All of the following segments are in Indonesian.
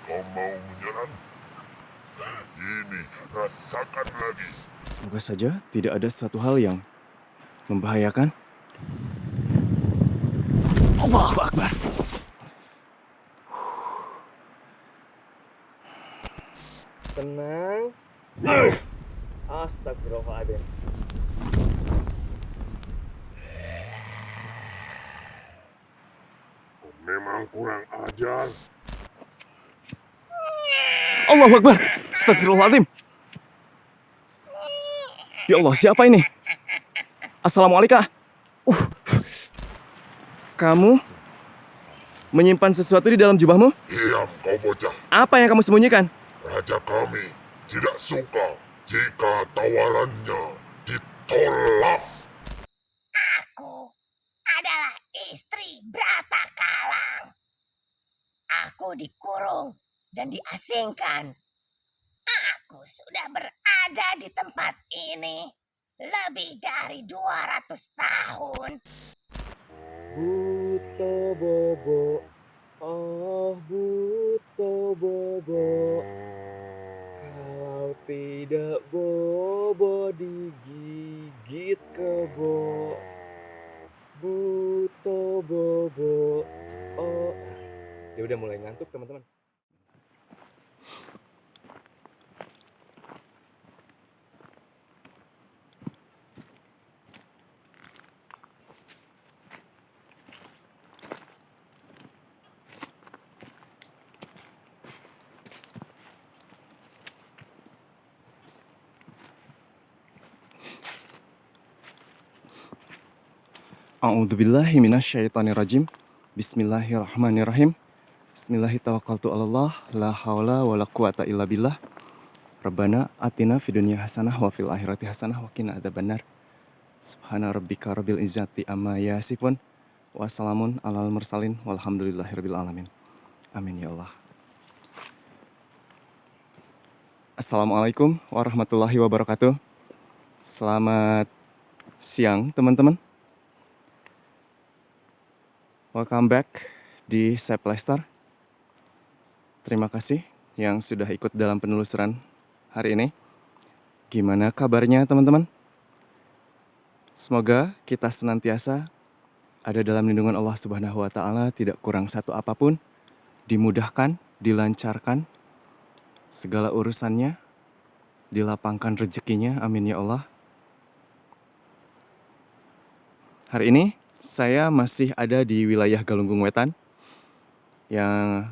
Kau mau menyerang? Ini, rasakan lagi. Semoga saja tidak ada satu hal yang membahayakan. Allahu Akbar. Tenang. Astagfirullahaladzim. Kau memang kurang ajar. Allahu Akbar. Astagfirullahaladzim. Ya Allah, siapa ini? Assalamualaikum. Kamu menyimpan sesuatu di dalam jubahmu? Diam kau bocah. Apa yang kamu sembunyikan? Raja kami tidak suka jika tawarannya ditolak. Aku adalah istri Bratakalang. Aku dikurung dan diasingkan. Aku sudah berada di tempat ini lebih dari 200 tahun. Buto bobo. Oh, buto bobo. Kalau tidak bobo digigit kebo. Buto bobo. Oh. Dia udah mulai ngantuk, teman-teman. A'udzubillahi minasyaitonirrajim. Bismillahirrahmanirrahim. Bismillahirrahmanirrahim. La haula wa la quwata illa billah. Rabbana atina fid dunya hasanah wa fil akhirati hasanah wa qina adzabannar. Subhana rabbika rabbil izzati amma yasifun. Wassalamun alal mursalin walhamdulillahirabbil alamin. Amin ya Allah. Assalamualaikum warahmatullahi wabarakatuh. Selamat siang teman-teman. Welcome back di Sep Lester. Terima kasih yang sudah ikut dalam penelusuran hari ini. Gimana kabarnya teman-teman? Semoga kita senantiasa ada dalam lindungan Allah Subhanahu wa Ta'ala, tidak kurang satu apapun, dimudahkan, dilancarkan segala urusannya, dilapangkan rezekinya, amin ya Allah. Hari ini saya masih ada di wilayah Galunggung Wetan yang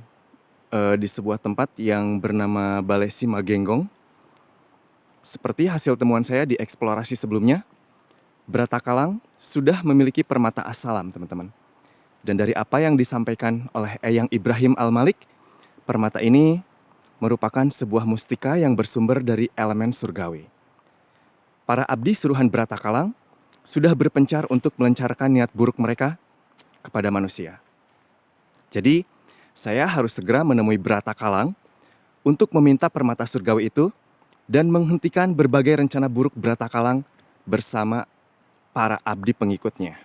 di sebuah tempat yang bernama Balai Simagenggong. Seperti hasil temuan saya di eksplorasi sebelumnya, Bratakalang sudah memiliki permata as-salam, teman-teman. Dan dari apa yang disampaikan oleh Eyang Ibrahim Al-Malik, permata ini merupakan sebuah mustika yang bersumber dari elemen surgawi. Para abdi suruhan Bratakalang sudah berpencar untuk melancarkan niat buruk mereka kepada manusia. Jadi, saya harus segera menemui Bratakalang untuk meminta permata surgawi itu dan menghentikan berbagai rencana buruk Bratakalang bersama para abdi pengikutnya.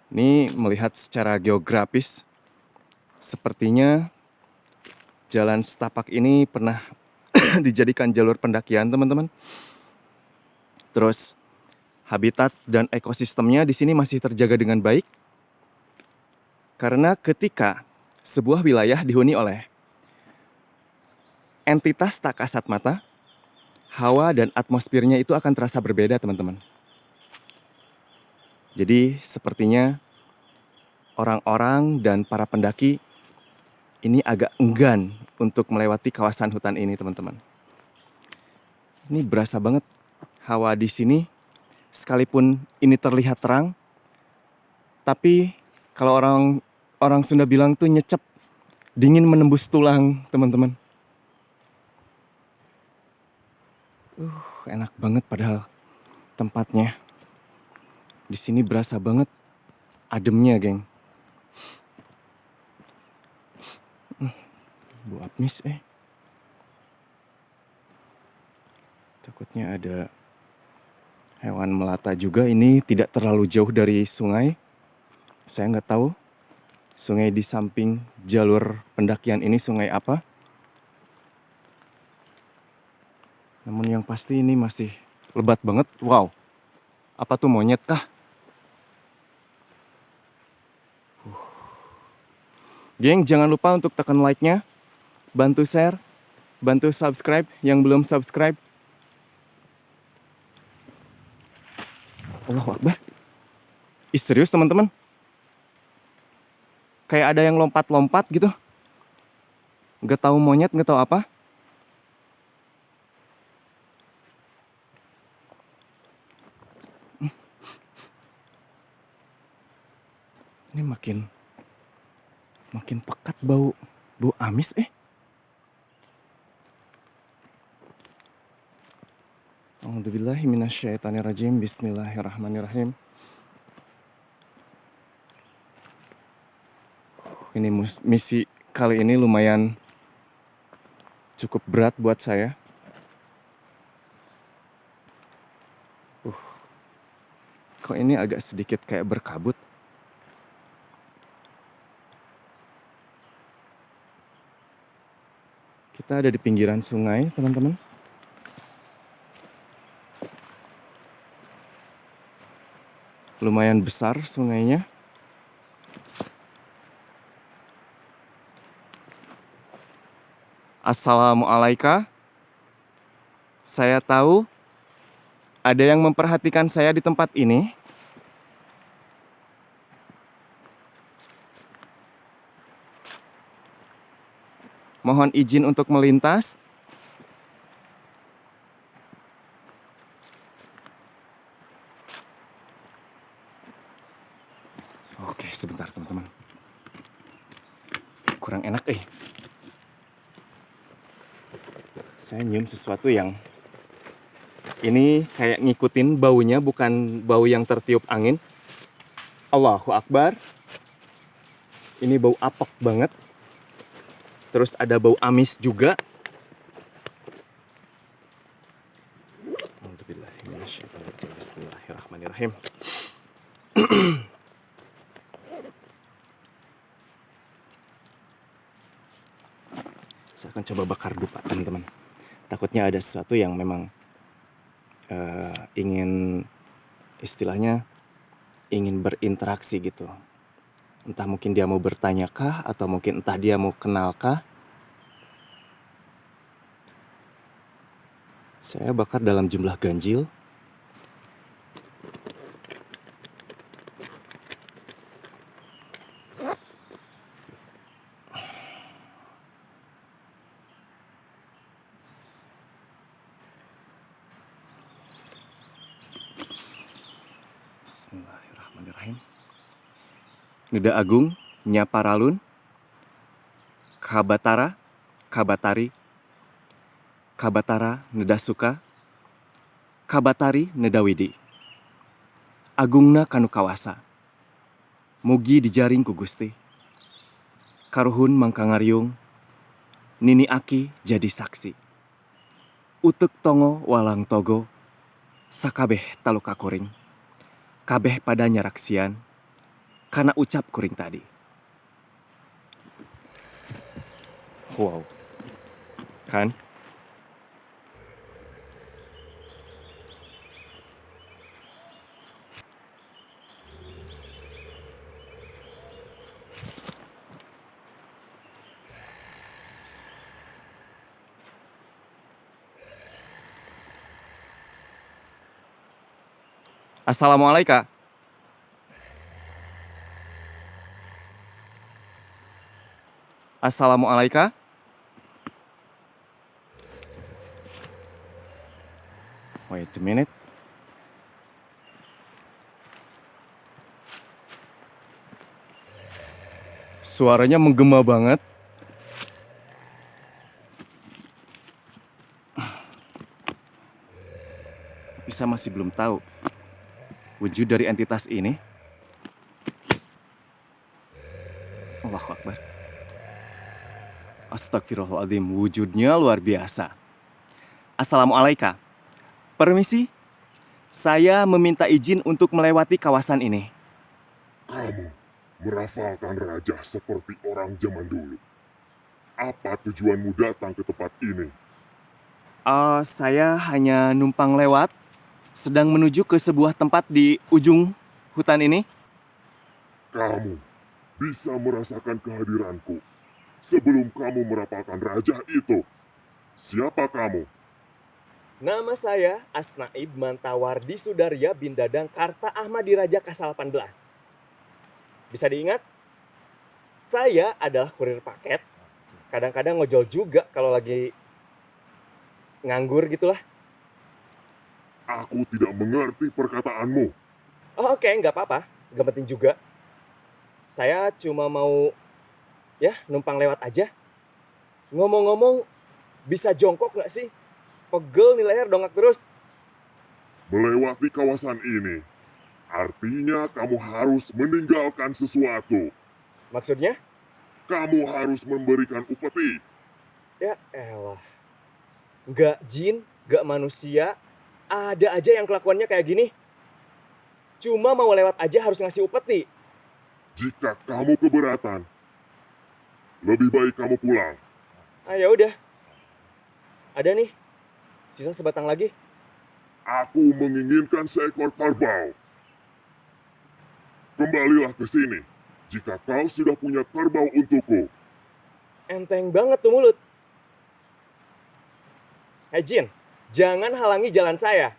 Ini melihat secara geografis, sepertinya jalan setapak ini pernah dijadikan jalur pendakian, teman-teman. Terus habitat dan ekosistemnya di sini masih terjaga dengan baik. Karena ketika sebuah wilayah dihuni oleh entitas tak kasat mata, hawa dan atmosfernya itu akan terasa berbeda, teman-teman. Jadi sepertinya orang-orang dan para pendaki ini agak enggan untuk melewati kawasan hutan ini, teman-teman. Ini berasa banget hawa di sini, sekalipun ini terlihat terang, tapi kalau orang Sunda bilang tuh nyecep, dingin menembus tulang, teman-teman. Enak banget padahal tempatnya. Di sini berasa banget ademnya, geng. Bu Apnis, takutnya ada hewan melata juga. Ini tidak terlalu jauh dari sungai. Saya nggak tahu Sungai di samping jalur pendakian ini sungai apa? Namun yang pasti ini masih lebat banget. Wow, apa tuh, monyet kah? Geng, jangan lupa untuk tekan like-nya, bantu share, bantu subscribe yang belum subscribe. Allahu Akbar. Ih, serius teman-teman? Kayak ada yang lompat-lompat gitu. Nggak tahu monyet, nggak tahu apa. Ini makin pekat bau amis. A'udzubillahi minasyaitonirrajim. Bismillahirrahmanirrahim. Ini misi kali ini lumayan cukup berat buat saya. Kok ini agak sedikit kayak berkabut. Kita ada di pinggiran sungai, teman-teman. Lumayan besar sungainya. Assalamualaikum. Saya tahu ada yang memperhatikan saya di tempat ini. Mohon izin untuk melintas. Oke, sebentar teman-teman. Kurang enak Saya nyium sesuatu yang ini kayak ngikutin baunya, bukan bau yang tertiup angin. Allahu Akbar. Ini bau apek banget. Terus ada bau amis juga. Bismillahirrahmanirrahim. Saya akan coba bakar dulu, teman-teman. Takutnya ada sesuatu yang memang ingin, istilahnya ingin berinteraksi gitu. Entah mungkin dia mau bertanya kah, atau mungkin entah dia mau kenal kah. Saya bakar dalam jumlah ganjil. Bismillahirrahmanirrahim. Nida Agung, Nyaparalun, Kabatara, Kabatari, Kabatara, Neda Suka, Kabatari, Neda Widi. Agungna kanu kawasa. Mugi dijaring ku Gusti. Karuhun mangkangariung, Nini Aki jadi saksi. Utek tongo walang togo, sakabeh taluka kuring. Kabeh pada nyaraksian, karena ucap kuring tadi. Wow. Kan? Assalamualaikum. Assalamualaikum. Wait a minute. Suaranya menggema banget. Tapi saya masih belum tahu wujud dari entitas ini. Allahu Akbar. Astagfirullahaladzim, wujudnya luar biasa. Assalamualaikum. Permisi, saya meminta izin untuk melewati kawasan ini. Kamu merafalkan raja seperti orang zaman dulu. Apa tujuanmu datang ke tempat ini? Saya hanya numpang lewat, sedang menuju ke sebuah tempat di ujung hutan ini. Kamu bisa merasakan kehadiranku sebelum kamu merapalkan raja itu. Siapa kamu? Nama saya Asnaib Mantawardi Sudarya bin Dadang Karta Ahmadi Raja K18. Bisa diingat? Saya adalah kurir paket. Kadang-kadang ngojol juga kalau lagi nganggur gitulah. Aku tidak mengerti perkataanmu. Oh, oke, nggak apa-apa. Nggak penting juga. Saya cuma mau numpang lewat aja. Ngomong-ngomong, bisa jongkok nggak sih? Pegel nih leher dongak terus. Melewati kawasan ini, artinya kamu harus meninggalkan sesuatu. Maksudnya? Kamu harus memberikan upeti. Ya elah. Nggak jin, nggak manusia. Ada aja yang kelakuannya kayak gini. Cuma mau lewat aja harus ngasih upeti. Jika kamu keberatan, lebih baik kamu pulang. Ah ya udah. Ada nih. Sisa sebatang lagi. Aku menginginkan seekor kerbau. Kembalilah ke sini jika kau sudah punya kerbau untukku. Enteng banget tuh mulut. Hei Jin, jangan halangi jalan saya.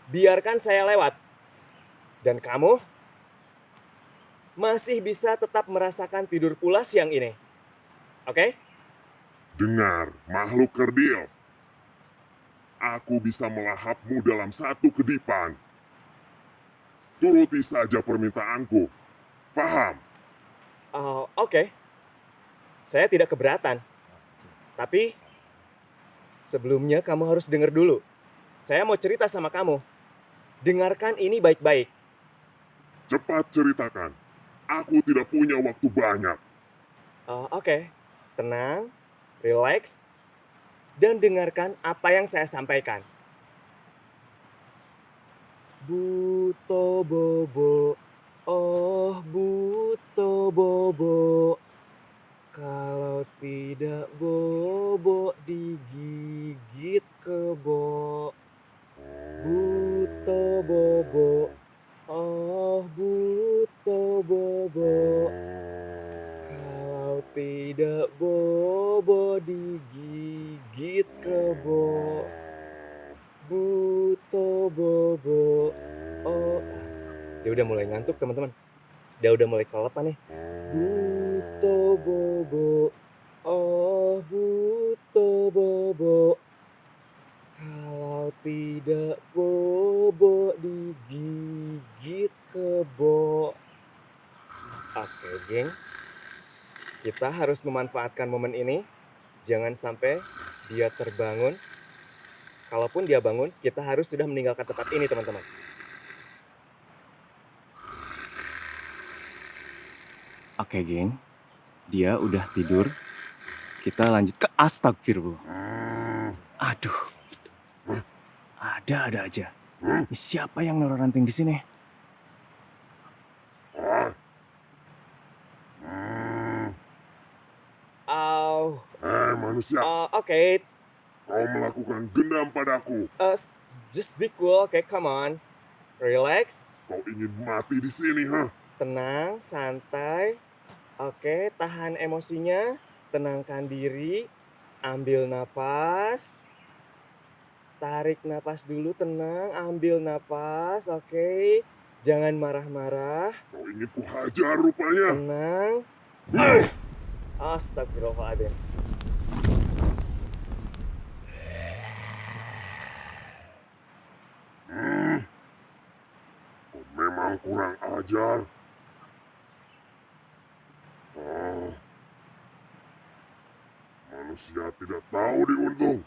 Biarkan saya lewat. Dan kamu masih bisa tetap merasakan tidur pulas siang ini. Oke? Dengar, makhluk kerdil. Aku bisa melahapmu dalam satu kedipan. Turuti saja permintaanku. Faham? Oke. Saya tidak keberatan. Tapi sebelumnya kamu harus dengar dulu. Saya mau cerita sama kamu. Dengarkan ini baik-baik. Cepat ceritakan. Aku tidak punya waktu banyak. Oke. Tenang, relax, dan dengarkan apa yang saya sampaikan. Buto bobo, oh buto bobo. Kalau tidak bobo digigit kebo. Buto bobo, oh buto bobo. Kalau tidak bobo digigit kebo. Buto bobo. Oh, dia udah mulai ngantuk teman-teman. Dia udah mulai kelelapan nih. Buto bobo. Oh buto bobo. Kalau tidak bobo digigit kebo. Oke geng. Kita harus memanfaatkan momen ini. Jangan sampai dia terbangun. Kalaupun dia bangun, kita harus sudah meninggalkan tempat ini teman-teman. Oke, geng. Dia udah tidur. Kita lanjut ke astagfirullah. Aduh. Ada aja. Ini siapa yang naruh ranting di sini? Manusia, Oke. kau melakukan dendam padaku. Just be cool, okay, come on. Relax, Kau ingin mati di sini, ha? tenang, santai. Oke, tahan emosinya, tenangkan diri, ambil napas. Tarik napas dulu, tenang, ambil napas, oke. Jangan marah-marah, Kau ingin kuhajar rupanya. tenang. Astagfirullahaladzim. Kau memang kurang ajar. Manusia tidak tahu diuntung.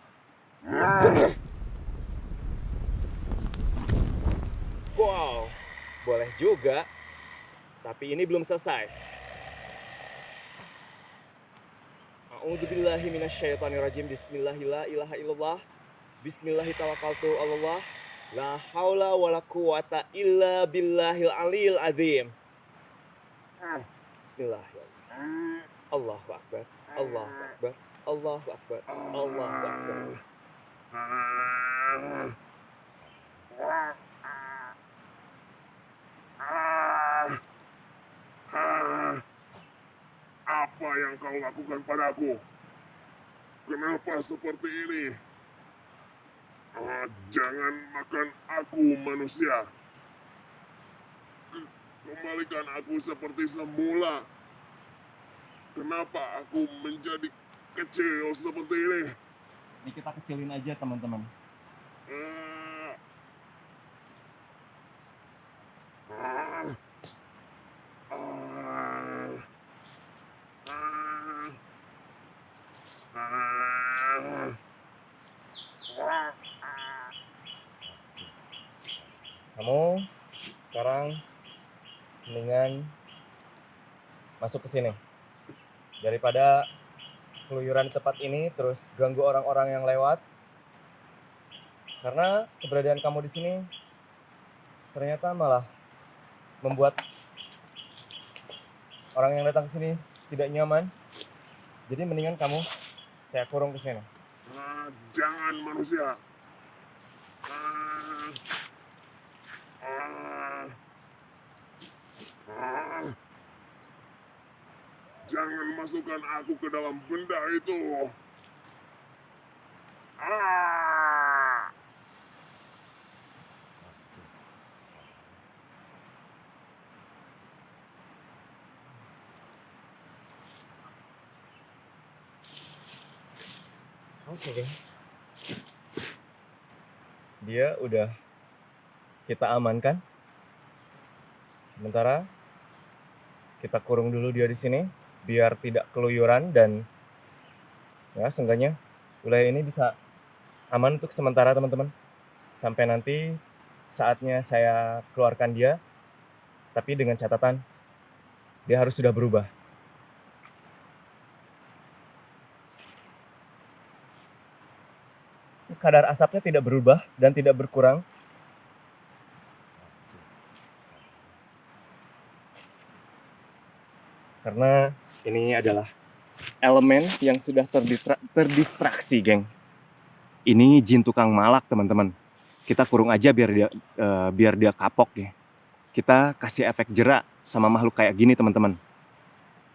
Wow, boleh juga. Tapi ini belum selesai. A'udzubillahi minasyaitonirrajim. Bismillahirrahmanirrahim. Bismillahirrahmanirrahim. Allah. La haula wala quwata illa billahil aliyil azim. Bismillahirrahmanirrahim. Allahu Akbar. Allahu Akbar. Allahu Akbar. Allahu Akbar. Apa yang kau lakukan padaku? Kenapa seperti ini? Jangan makan aku, manusia. Kembalikan aku seperti semula. Kenapa aku menjadi kecil seperti ini? Ini kita kecilin aja teman-teman. Ah. Ah. Ah. Ah. Ah. Kamu sekarang mendingan masuk ke sini. Daripada keluyuran di tempat ini terus ganggu orang-orang yang lewat. Karena keberadaan kamu di sini ternyata malah membuat orang yang datang ke sini tidak nyaman. Jadi mendingan kamu saya kurung ke sini. Jangan, manusia. Ah. Ah. Ah. Jangan masukkan aku ke dalam benda itu. Ah. Oke. Dia udah kita amankan. Sementara kita kurung dulu dia di sini biar tidak keluyuran dan ya seenggaknya wilayah ini bisa aman untuk sementara teman-teman. Sampai nanti saatnya saya keluarkan dia, tapi dengan catatan dia harus sudah berubah. Kadar asapnya tidak berubah dan tidak berkurang. Karena ini adalah elemen yang sudah terdistraksi, geng. Ini jin tukang malak, teman-teman. Kita kurung aja biar dia kapok ya. Kita kasih efek jerak sama makhluk kayak gini, teman-teman.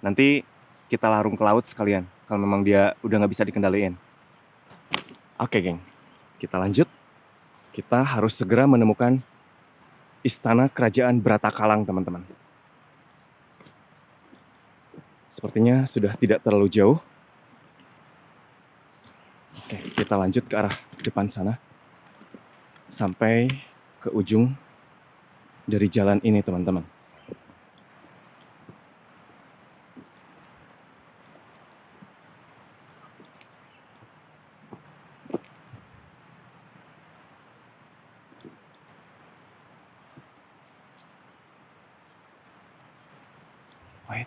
Nanti kita larung ke laut sekalian kalau memang dia udah nggak bisa dikendaliin. Oke, geng. Kita lanjut. Kita harus segera menemukan istana kerajaan Bratakalang, teman-teman. Sepertinya sudah tidak terlalu jauh. Oke, kita lanjut ke arah depan sana. Sampai ke ujung dari jalan ini, teman-teman. Wait.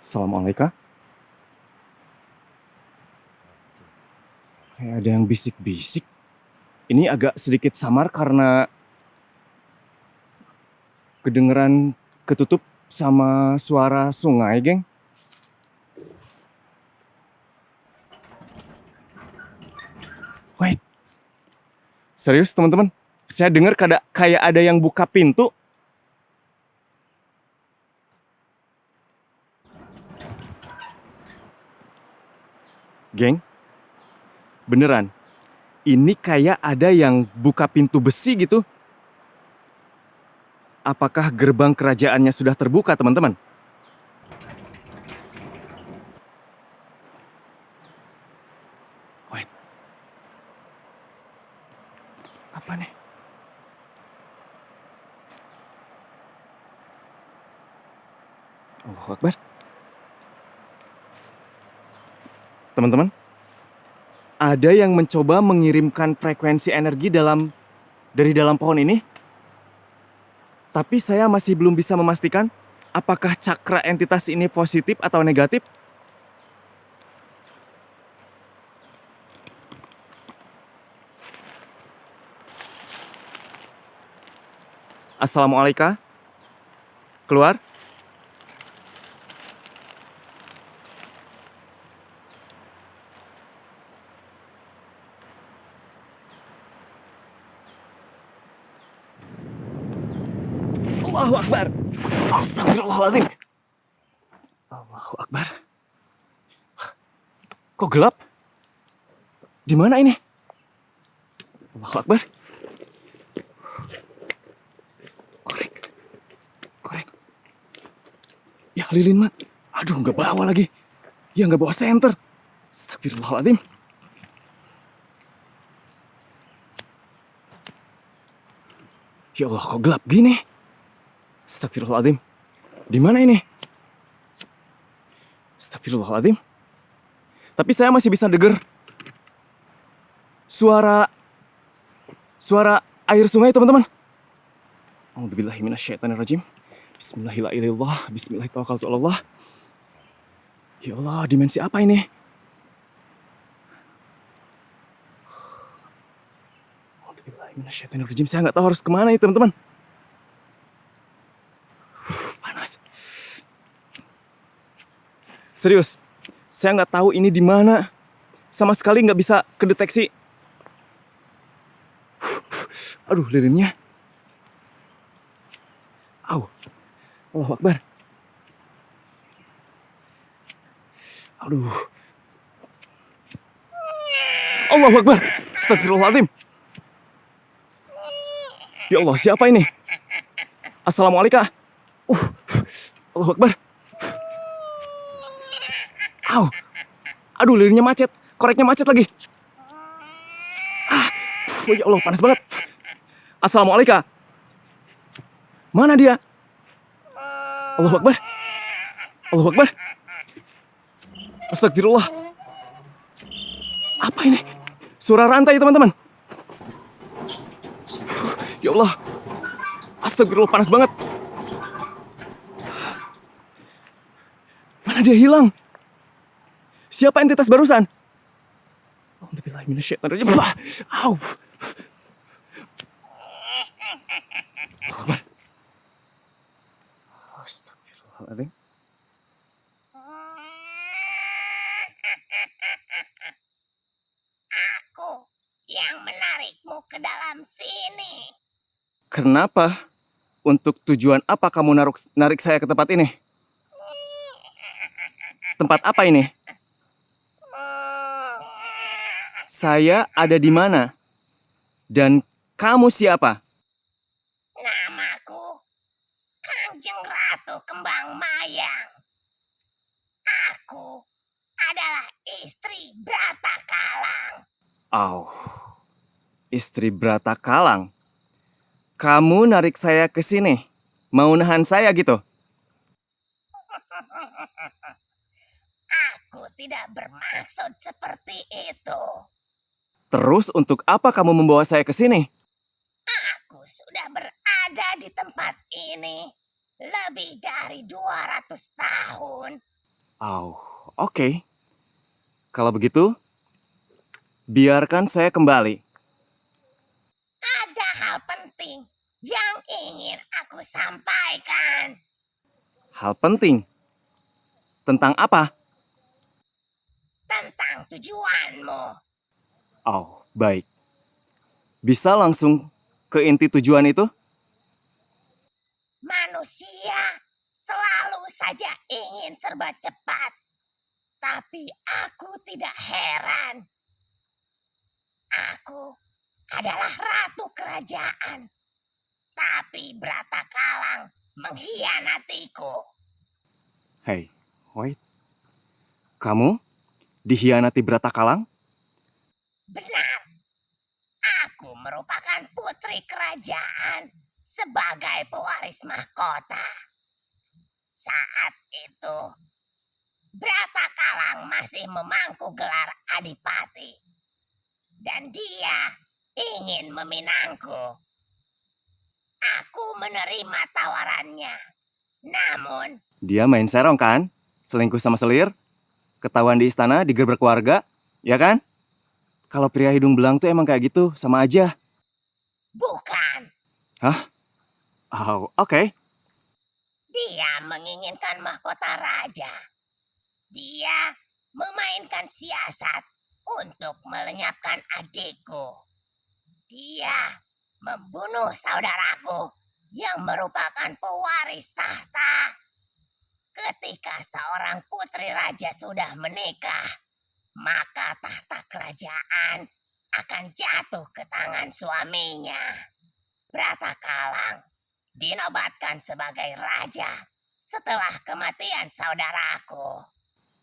Assalamualaikum. Kayak ada yang bisik-bisik. Ini agak sedikit samar karena kedengeran ketutup sama suara sungai, geng. Wait. Serius, teman-teman? Saya dengar kayak ada yang buka pintu. Geng, beneran. Ini kayak ada yang buka pintu besi gitu. Apakah gerbang kerajaannya sudah terbuka, teman-teman? Wait. Apa nih? Allahu Akbar. Teman-teman, ada yang mencoba mengirimkan frekuensi energi dari dalam pohon ini. Tapi saya masih belum bisa memastikan apakah cakra entitas ini positif atau negatif. Assalamualaikum. Keluar. Allahu Akbar. Astagfirullahaladzim. Allahu Akbar. Kok gelap? Di mana ini? Allahu Akbar. Korek. Ya lilin, Mat. Aduh, nggak bawa lagi. Ya nggak bawa senter. Astagfirullahaladzim. Ya Allah, kok gelap gini? Astagfirullahaladzim. Di mana ini? Astagfirullahaladzim. Tapi saya masih bisa dengar suara air sungai, teman-teman. A'udzubillahi minasyaitonirrajim. Bismillahirrahmanirrahim. Bismillahirrahmanirrahim. Ya Allah, dimensi apa ini? A'udzubillahi minasyaitonirrajim. Saya nggak tahu harus kemana nih, teman-teman. Panas. Serius, saya nggak tahu ini di mana. Sama sekali nggak bisa kedeteksi. Aduh, lilinnya. Au. Allahu Akbar. Aduh. Allahu Akbar. Astagfirullahaladzim. Ya Allah, siapa ini? Assalamualaikum. Allahu Akbar. Au. Aduh, lilinnya macet. Koreknya macet lagi. Ya Allah, panas banget. Assalamualaikum. Mana dia? Allahu Akbar. Allahu Akbar. Astagfirullah. Apa ini? Suara rantai, teman-teman. Ya Allah. Astagfirullah, panas banget. Mana dia hilang? Siapa entitas barusan? A'udzubillahi minasyaitonirrajim. Au. Astagfirullahaladzim. Aku yang menarikmu ke dalam sini. Kenapa? Untuk tujuan apa kamu narik saya ke tempat ini? Tempat apa ini? Saya ada di mana? Dan kamu siapa? Namaku Kanjeng Ratu Kembang Mayang. Aku adalah istri Brata Kalang. Istri Brata Kalang. Kamu narik saya ke sini. Mau nahan saya gitu? Aku tidak bermaksud seperti itu. Terus untuk apa kamu membawa saya ke sini? Aku sudah berada di tempat ini lebih dari 200 tahun. Oke. Kalau begitu, biarkan saya kembali. Ada hal penting yang ingin aku sampaikan. Hal penting? Tentang apa? Tentang tujuanmu. Baik. Bisa langsung ke inti tujuan itu? Manusia selalu saja ingin serba cepat. Tapi aku tidak heran. Aku adalah ratu kerajaan. Tapi Brata Kalang mengkhianatiku. Hey, wait. Kamu dihianati Brata Kalang? Benar. Aku merupakan putri kerajaan sebagai pewaris mahkota. Saat itu, Brata Kalang masih memangku gelar adipati. dan dia ingin meminangku. Aku menerima tawarannya. Namun, Dia main serong kan? Selingkuh sama selir? Ketahuan di istana, digerbek warga, ya kan? Kalau pria hidung belang tuh emang kayak gitu, sama aja. bukan. Hah? Oh, oke. Dia menginginkan mahkota raja. Dia memainkan siasat untuk melenyapkan adikku. Dia membunuh saudaraku yang merupakan pewaris tahta. Ketika seorang putri raja sudah menikah, maka tahta kerajaan akan jatuh ke tangan suaminya. Bratakalang dinobatkan sebagai raja setelah kematian saudaraku.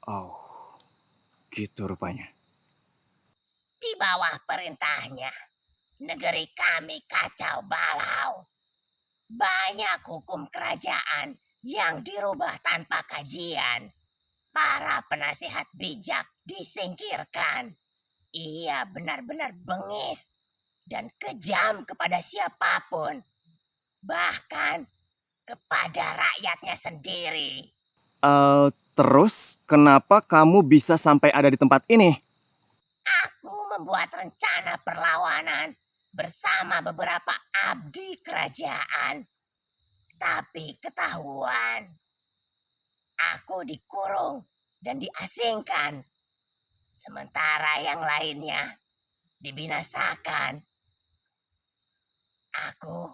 Oh, gitu rupanya. Di bawah perintahnya, negeri kami kacau balau. Banyak hukum kerajaan yang dirubah tanpa kajian. Para penasihat bijak disingkirkan. Ia benar-benar bengis dan kejam kepada siapapun. Bahkan kepada rakyatnya sendiri. Terus kenapa kamu bisa sampai ada di tempat ini? Aku membuat rencana perlawanan bersama beberapa abdi kerajaan. Tapi ketahuan. Aku dikurung dan diasingkan. Sementara yang lainnya dibinasakan. Aku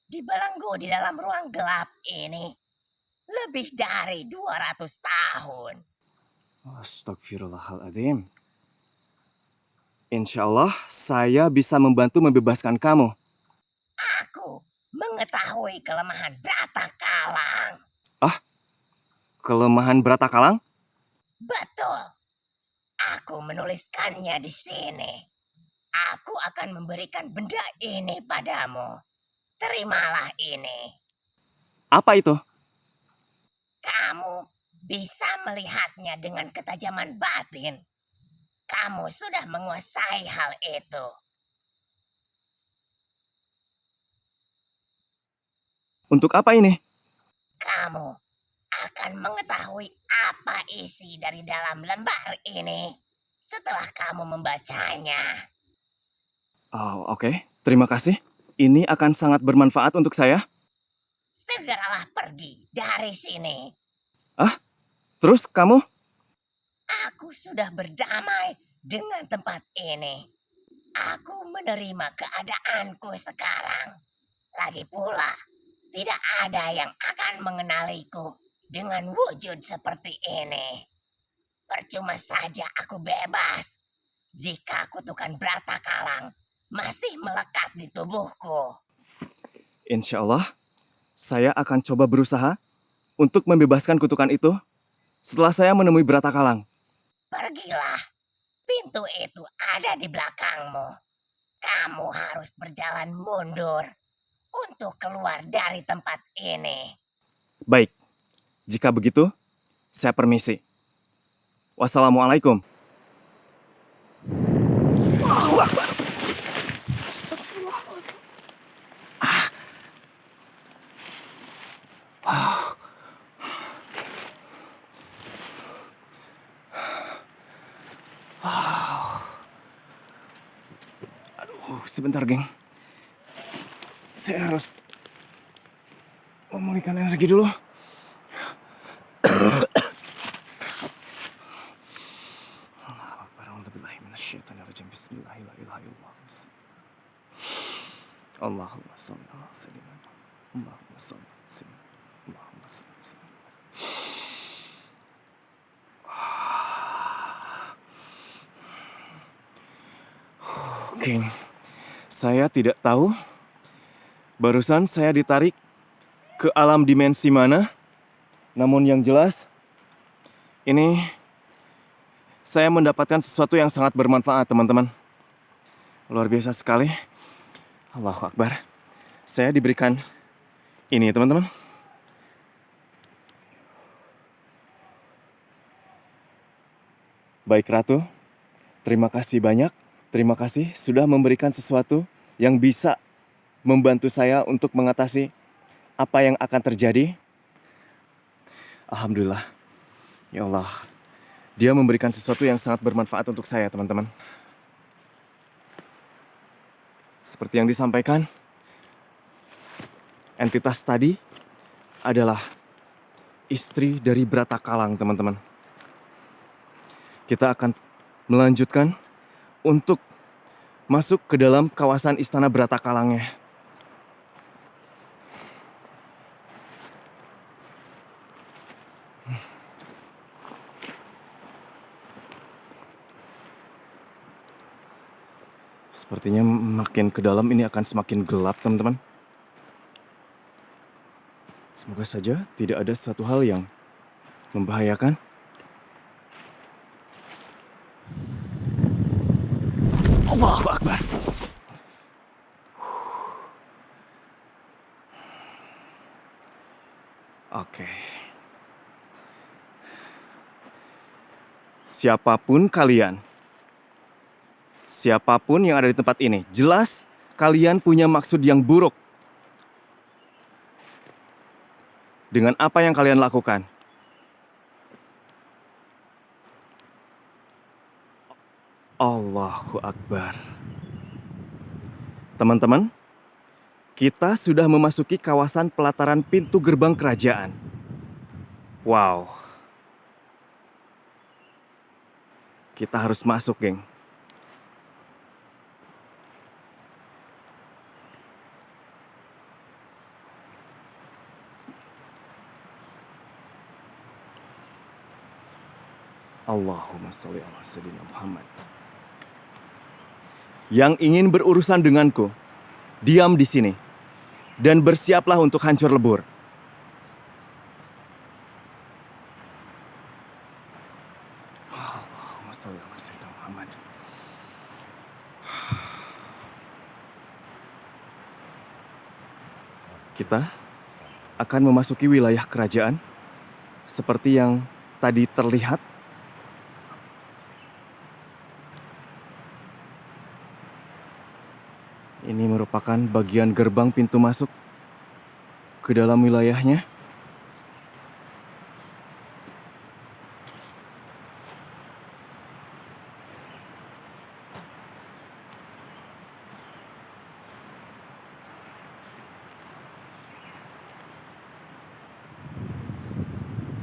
dibelenggu di dalam ruang gelap ini lebih dari 200 tahun. Astagfirullahaladzim. Insya Allah, saya bisa membantu membebaskan kamu. Aku mengetahui kelemahan Bratakalang. Kelemahan Bratakalang? Betul. Aku menuliskannya di sini. Aku akan memberikan benda ini padamu. Terimalah ini. Apa itu? Kamu bisa melihatnya dengan ketajaman batin. Kamu sudah menguasai hal itu. Untuk apa ini? Kamu akan mengetahui apa isi dari dalam lembar ini setelah kamu membacanya. Oh, oke. Terima kasih. Ini akan sangat bermanfaat untuk saya. Segeralah pergi dari sini. Terus kamu? Aku sudah berdamai dengan tempat ini. Aku menerima keadaanku sekarang. Lagi pula, tidak ada yang akan mengenaliku dengan wujud seperti ini. Percuma saja aku bebas jika kutukan Bratakalang masih melekat di tubuhku. Insya Allah, saya akan coba berusaha untuk membebaskan kutukan itu setelah saya menemui Bratakalang. Pergilah, pintu itu ada di belakangmu. Kamu harus berjalan mundur untuk keluar dari tempat ini. Baik, jika begitu, saya permisi. Wassalamualaikum. Sebentar, geng. Saya harus memulihkan energi dulu. Allahumma shalli ala sayyidina Muhammad. Allahumma shalli ala sayyidina Muhammad. Allahumma shalli ala sayyidina Muhammad. Oke, saya tidak tahu. Barusan saya ditarik ke alam dimensi mana. Namun yang jelas, ini saya mendapatkan sesuatu yang sangat bermanfaat, teman-teman. Luar biasa sekali. Allahu Akbar. Saya diberikan ini, teman-teman. Baik, Ratu. Terima kasih banyak Terima kasih sudah memberikan sesuatu yang bisa membantu saya untuk mengatasi apa yang akan terjadi. Alhamdulillah. Ya Allah. Dia memberikan sesuatu yang sangat bermanfaat untuk saya, teman-teman. Seperti yang disampaikan, entitas tadi adalah istri dari Brata Kalang, teman-teman. Kita akan melanjutkan untuk masuk ke dalam kawasan Istana Brata Kalangnya. Sepertinya makin ke dalam ini akan semakin gelap, teman-teman. Semoga saja tidak ada suatu hal yang membahayakan. Allahu Akbar. Oke. Siapapun kalian, siapapun yang ada di tempat ini, jelas kalian punya maksud yang buruk dengan apa yang kalian lakukan. Allahu Akbar. Teman-teman, kita sudah memasuki kawasan pelataran pintu gerbang kerajaan. Wow. Kita harus masuk, geng. Allahumma sholli ala sayyidina Muhammad. Yang ingin berurusan denganku, diam di sini dan bersiaplah untuk hancur lebur. Allahumma sholli ala sayyidina Muhammad. Kita akan memasuki wilayah kerajaan seperti yang tadi terlihat. Ini merupakan bagian gerbang pintu masuk ke dalam wilayahnya.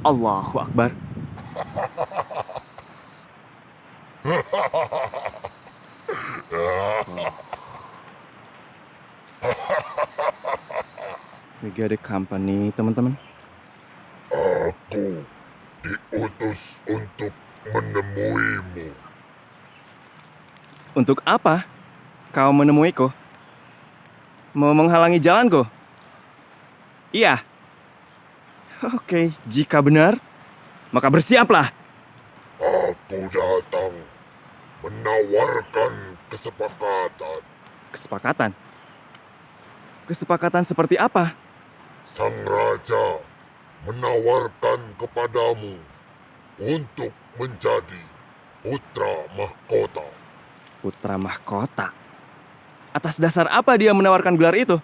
Allahu Akbar. We got a company, teman-teman. Aku diutus untuk menemuimu. Untuk apa kau menemuiku? Mau menghalangi jalanku? Iya. Oke, jika benar, maka bersiaplah. Aku datang menawarkan kesepakatan. Kesepakatan? Kesepakatan seperti apa? Sang Raja menawarkan kepadamu untuk menjadi putra mahkota. Putra mahkota. Atas dasar apa dia menawarkan gelar itu?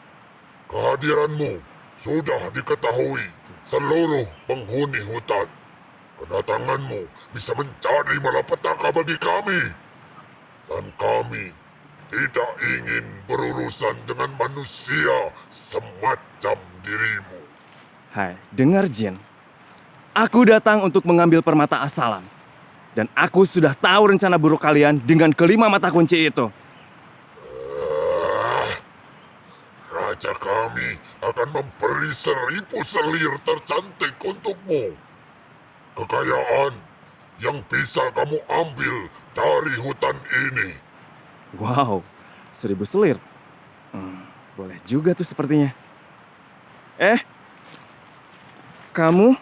Kehadiranmu sudah diketahui seluruh penghuni hutan. Kedatanganmu bisa menjadi malapetaka bagi kami. Dan kami tidak ingin berurusan dengan manusia semacam dirimu. Hai, dengar Jin. Aku datang untuk mengambil permata asalam. Dan aku sudah tahu rencana buruk kalian dengan kelima mata kunci itu. Raja kami akan memberi 1000 selir tercantik untukmu. Kekayaan yang bisa kamu ambil dari hutan ini. Wow, 1000 selir. Boleh juga tuh sepertinya. Kamu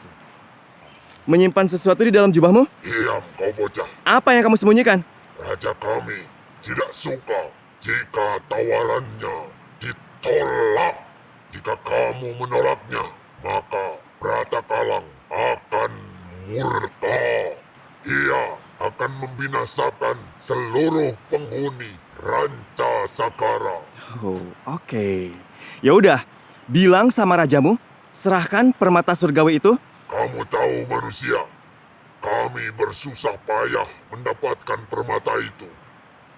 menyimpan sesuatu di dalam jubahmu? Diam kau bocah. Apa yang kamu sembunyikan? Raja kami tidak suka jika tawarannya ditolak. Jika kamu menolaknya, maka Brata Kalang akan murka. Ia akan membinasakan seluruh penghuni Ranca Sakara. Oh, oke. Ya udah, bilang sama rajamu, serahkan permata surgawi itu. Kamu tahu manusia, kami bersusah payah mendapatkan permata itu.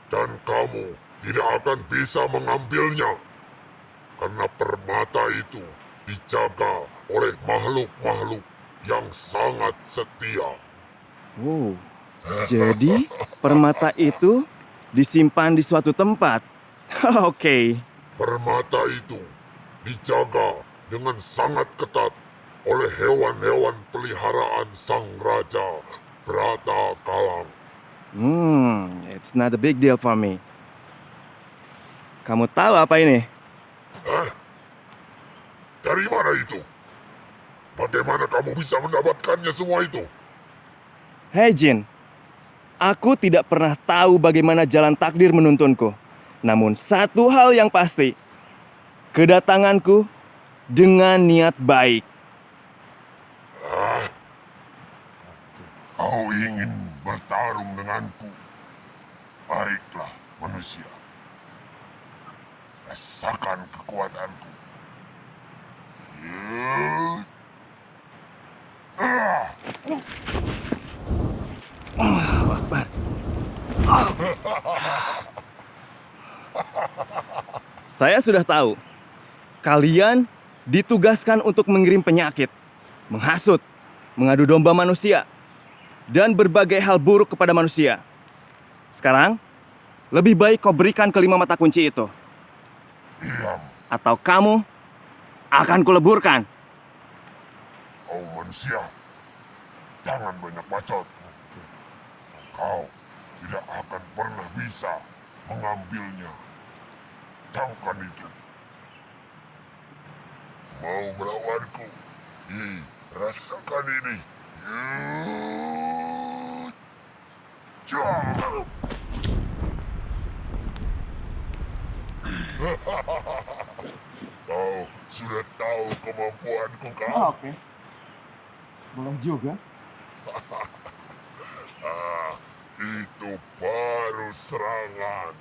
Dan kamu tidak akan bisa mengambilnya. Karena permata itu dijaga oleh makhluk-makhluk yang sangat setia. Oh, jadi permata itu disimpan di suatu tempat. Oke. Permata itu dijaga dengan sangat ketat oleh hewan-hewan peliharaan sang raja Brata Kalang. It's not a big deal for me. Kamu tahu apa ini? Dari mana itu? Bagaimana kamu bisa mendapatkannya semua itu? Hei Jin, aku tidak pernah tahu bagaimana jalan takdir menuntunku. Namun satu hal yang pasti, kedatanganku dengan niat baik. Kau ingin bertarung denganku? Baiklah, manusia. Rasakan kekuatanku. Allahu Akbar. Saya sudah tahu, kalian ditugaskan untuk mengirim penyakit, menghasut, mengadu domba manusia, dan berbagai hal buruk kepada manusia. Sekarang, lebih baik kau berikan kelima mata kunci itu. Diam, Atau kamu akan kuleburkan. kau manusia. Jangan banyak bacot. Kau tidak akan pernah bisa mengambilnya. Camkan itu. Mau melawanku? Rasakan ini. Kau sudah tahu kemampuanku kan? Oke. Boleh juga. Itu baru serangan.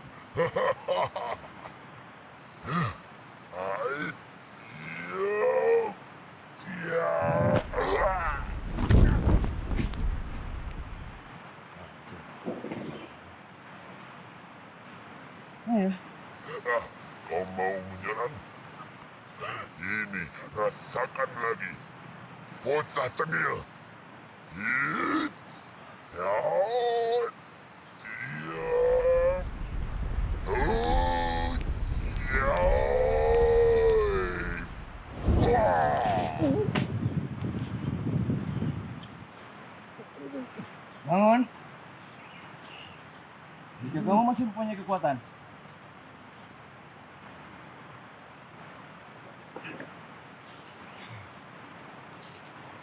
Hai, ya. Kau mau menyerang? Ini, rasakan lagi. Bocah cengil. Hit. Ya. Siap. Bangun. Jika kamu masih mempunyai kekuatan.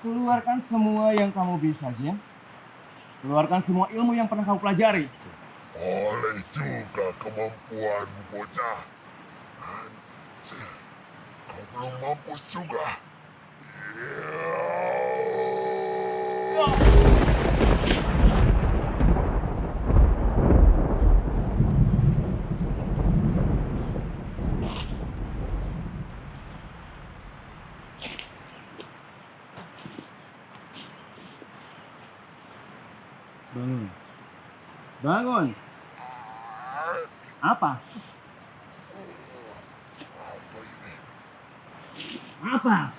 Keluarkan semua yang kamu bisa, Jin. Keluarkan semua ilmu yang pernah kamu pelajari. Boleh juga kemampuanmu, bocah. Anjir, kau belum mampus juga. Bangun. Bangun. Apa? Apa?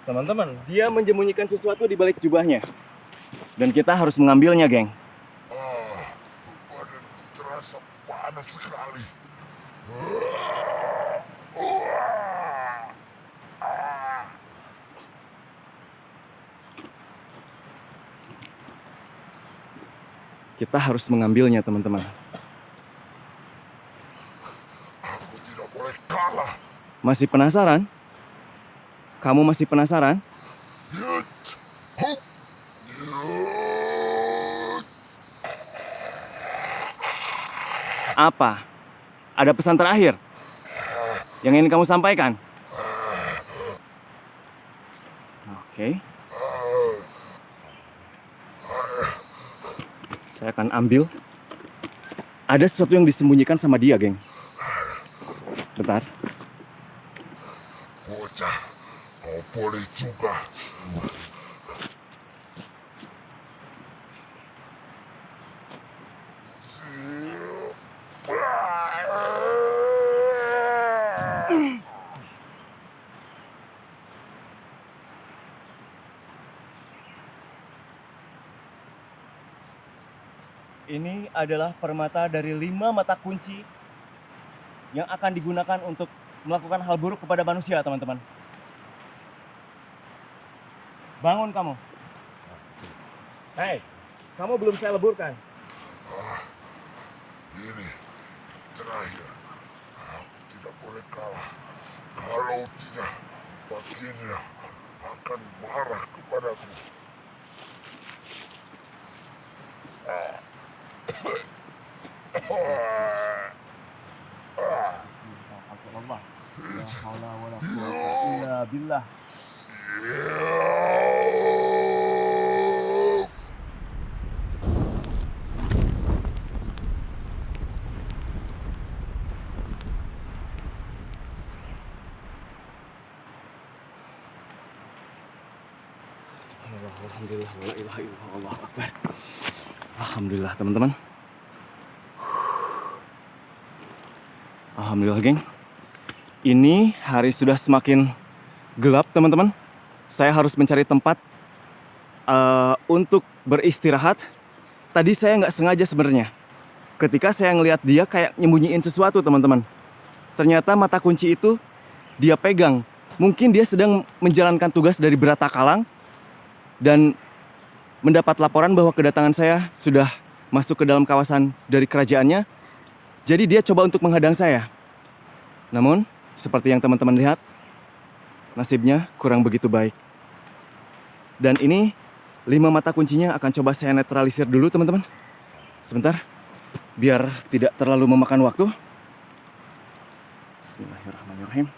Teman-teman, dia menyembunyikan sesuatu di balik jubahnya. Dan kita harus mengambilnya, geng. Badan terasa panas sekali. Kita harus mengambilnya, teman-teman. Aku tidak boleh kalah. Masih penasaran? Kamu masih penasaran? Yut. Hup. Yut. Apa? Ada pesan terakhir yang ingin kamu sampaikan? Oke. Saya akan ambil. Ada sesuatu yang disembunyikan sama dia, geng. Bentar. Bocah, kau boleh juga. Ini adalah permata dari 5 mata kunci yang akan digunakan untuk melakukan hal buruk kepada manusia, teman-teman. Bangun kamu. Hei, kamu belum saya leburkan. Ini terakhir. Aku tidak boleh kalah. Kalau tidak, baginda akan marah kepadaku. Billah. Subhanallah, alhamdulillah, wala ilaha illallah, Allahu akbar. Alhamdulillah, teman-teman. Alhamdulillah, geng. Ini hari sudah semakin gelap, teman-teman. Saya harus mencari tempat untuk beristirahat. Tadi saya nggak sengaja sebenarnya. Ketika saya ngelihat dia kayak nyembunyiin sesuatu, teman-teman. Ternyata mata kunci itu dia pegang. Mungkin dia sedang menjalankan tugas dari Beratakalang dan mendapat laporan bahwa kedatangan saya sudah masuk ke dalam kawasan dari kerajaannya. Jadi dia coba untuk menghadang saya. Namun, seperti yang teman-teman lihat, nasibnya kurang begitu baik. Dan ini 5 mata kuncinya akan coba saya netralisir dulu, teman-teman. Sebentar, biar tidak terlalu memakan waktu. Bismillahirrahmanirrahim.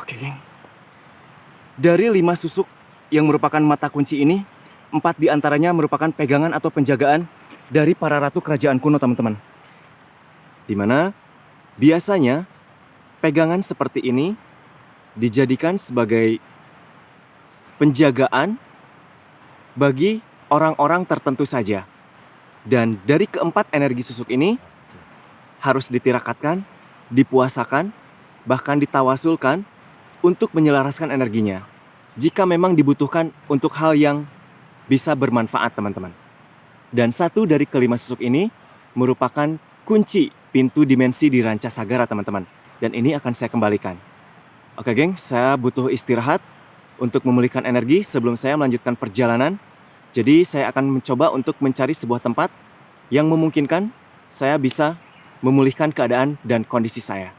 Oke, geng. Dari 5 susuk yang merupakan mata kunci ini, 4 diantaranya merupakan pegangan atau penjagaan dari para ratu kerajaan kuno, teman-teman. Dimana biasanya pegangan seperti ini dijadikan sebagai penjagaan bagi orang-orang tertentu saja. Dan dari keempat energi susuk ini harus ditirakatkan, dipuasakan, bahkan ditawasulkan untuk menyelaraskan energinya. Jika memang dibutuhkan untuk hal yang bisa bermanfaat, teman-teman. Dan 1 dari kelima susuk ini merupakan kunci pintu dimensi di Ranca Sagara, teman-teman. Dan ini akan saya kembalikan. Oke, geng, saya butuh istirahat untuk memulihkan energi sebelum saya melanjutkan perjalanan. Jadi saya akan mencoba untuk mencari sebuah tempat yang memungkinkan saya bisa memulihkan keadaan dan kondisi saya.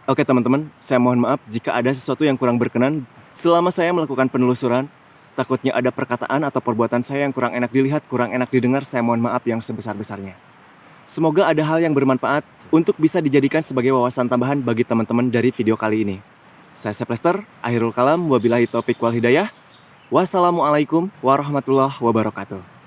Oke, teman-teman, saya mohon maaf jika ada sesuatu yang kurang berkenan selama saya melakukan penelusuran. Takutnya ada perkataan atau perbuatan saya yang kurang enak dilihat, kurang enak didengar, saya mohon maaf yang sebesar-besarnya. Semoga ada hal yang bermanfaat untuk bisa dijadikan sebagai wawasan tambahan bagi teman-teman dari video kali ini. Saya Chef Lester, akhirul kalam, wabillahi taufiq wal hidayah. Wassalamualaikum warahmatullahi wabarakatuh.